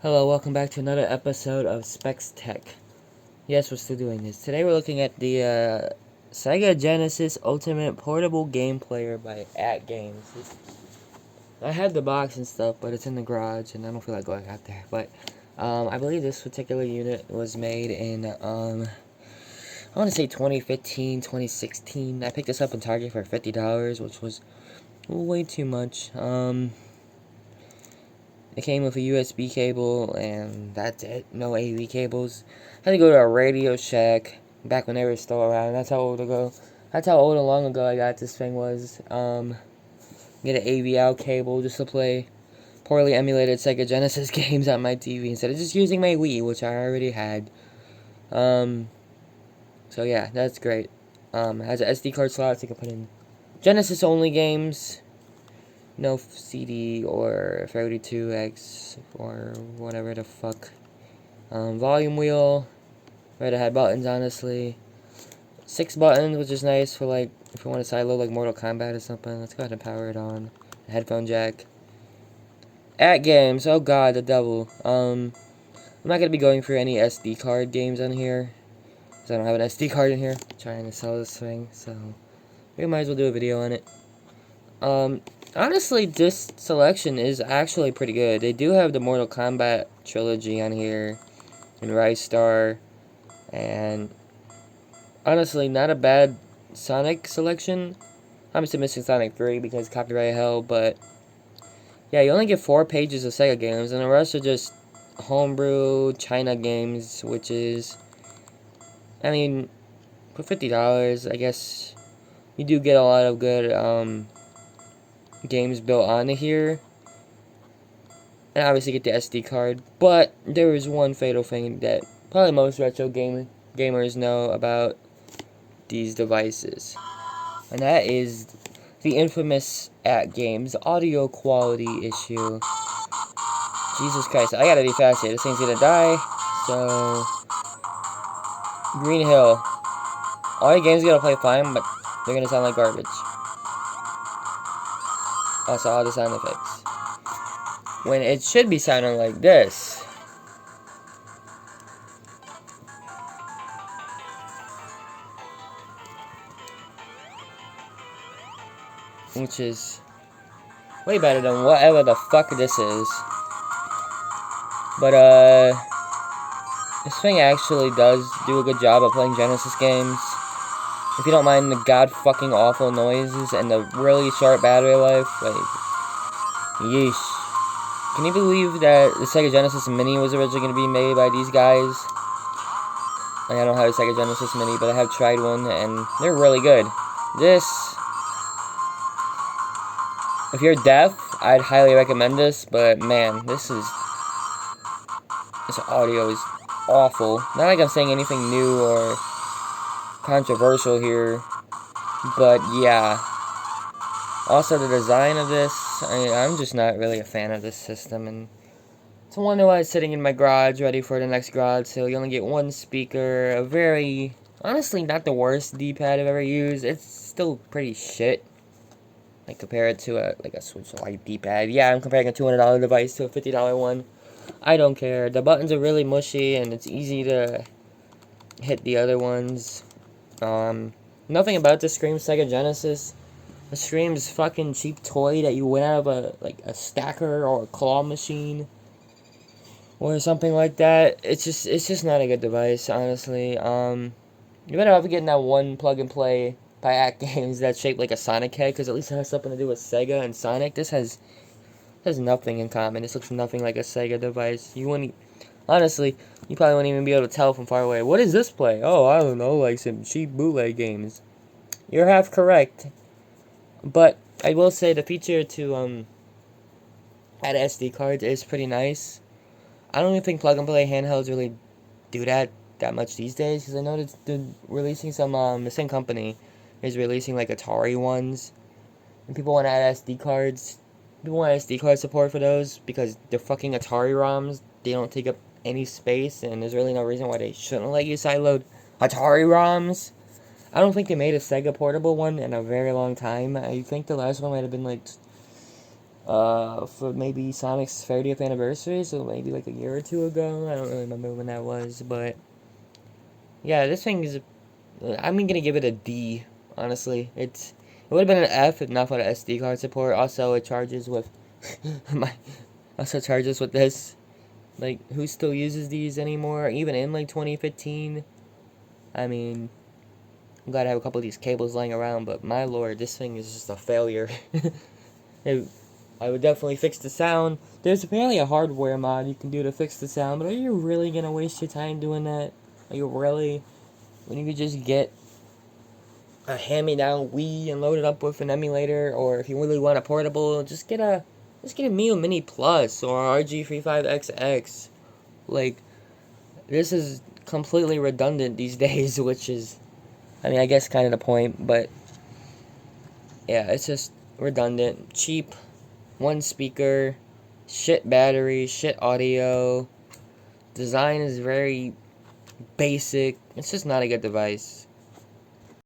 Hello, welcome back to another episode of Specs Tech. Yes, we're still doing this. Today we're looking at the Sega Genesis Ultimate Portable Game Player by Atgames. I had the box and stuff, but it's in the garage, and I don't feel like going out there. But I believe this particular unit was made in, I want to say 2015, 2016. I picked this up in Target for $50, which was way too much. It came with a USB cable, and that's it. No AV cables. I had to go to a Radio Shack back when they were still around. That's how old ago. That's how old and long ago I got this thing was. Get an AV out cable just to play poorly emulated Sega Genesis games on my TV instead of just using my Wii, which I already had. So yeah, that's great. It has an SD card slot, so you can put in Genesis only games. No CD or 32X or whatever the fuck. Volume wheel. Right, it had buttons, honestly. 6 buttons, which is nice for, like, if you want to sideload, like, Mortal Kombat or something. Let's go ahead and power it on. A headphone jack. Atgames, oh god, the devil. I'm not going to be going through any SD card games on here, because I don't have an SD card in here. I'm trying to sell this thing, so we might as well do a video on it. Honestly, this selection is actually pretty good. They do have the Mortal Kombat trilogy on here, and Rise Star, and honestly, not a bad Sonic selection. I'm still missing Sonic 3 because copyright hell, but yeah, you only get 4 pages of Sega games, and the rest are just homebrew China games, which is, I mean, for $50, I guess you do get a lot of good, games built onto here, and obviously get the SD card, but there is one fatal thing that probably most retro gamers know about these devices, and that is the infamous Atgames audio quality issue. Jesus Christ, I gotta be fast here, this thing's gonna die. So Green Hill, all your games are gonna play fine, but they're gonna sound like garbage. Also, all the sound effects, when it should be sounding like this. Which is way better than whatever the fuck this is. But, this thing actually does do a good job of playing Genesis games. If you don't mind the god-fucking awful noises and the really short battery life, like, yeesh. Can you believe that the Sega Genesis Mini was originally going to be made by these guys? Like, I don't have a Sega Genesis Mini, but I have tried one, and they're really good. This, if you're deaf, I'd highly recommend this, but man, this audio is awful. Not like I'm saying anything new or controversial here, but yeah. Also, the design of this, I'm just not really a fan of this system, and it's a wonder why it's sitting in my garage, ready for the next garage sale. You only get one speaker, a very, honestly, not the worst D-pad I've ever used. It's still pretty shit. Like, compare it to a Switch Lite D-pad. Yeah, I'm comparing a $200 device to a $50 one. I don't care. The buttons are really mushy, and it's easy to hit the other ones. Nothing about this screams Sega Genesis. It screams fucking cheap toy that you win out of a stacker or a claw machine or something like that. It's just not a good device, honestly. You better off getting that one plug and play by Atgames that's shaped like a Sonic head, because at least it has something to do with Sega and Sonic. This has nothing in common. This looks nothing like a Sega device. You wouldn't, honestly, you probably wouldn't even be able to tell from far away. What does this play? Oh, I don't know, like some cheap bootleg games. You're half correct. But I will say the feature to add SD cards is pretty nice. I don't even think plug and play handhelds really do that much these days, because I noticed they're releasing some, the same company is releasing like Atari ones, and people want to add SD cards. People want SD card support for those because they're fucking Atari ROMs. They don't take up any space, and there's really no reason why they shouldn't let you sideload Atari ROMs. I don't think they made a Sega portable one in a very long time. I think the last one might have been like for maybe Sonic's 30th anniversary, so maybe like a year or two ago. I don't really remember when that was, but yeah, this thing is. I'm gonna give it a D. Honestly, it would have been an F if not for the SD card support. Also, it charges with my. Also charges with this. Like, who still uses these anymore? Even in like 2015. I mean, I'm glad I have a couple of these cables laying around, but my lord, this thing is just a failure. I would definitely fix the sound. There's apparently a hardware mod you can do to fix the sound, but are you really gonna waste your time doing that? Are you really? When you could just get a hand-me-down Wii and load it up with an emulator, or if you really want a portable, just get a Mio Mini Plus or RG35XX. Like, this is completely redundant these days, which is, I mean, I guess kind of the point, but yeah, it's just redundant, cheap, one speaker, shit battery, shit audio. Design is very basic. It's just not a good device.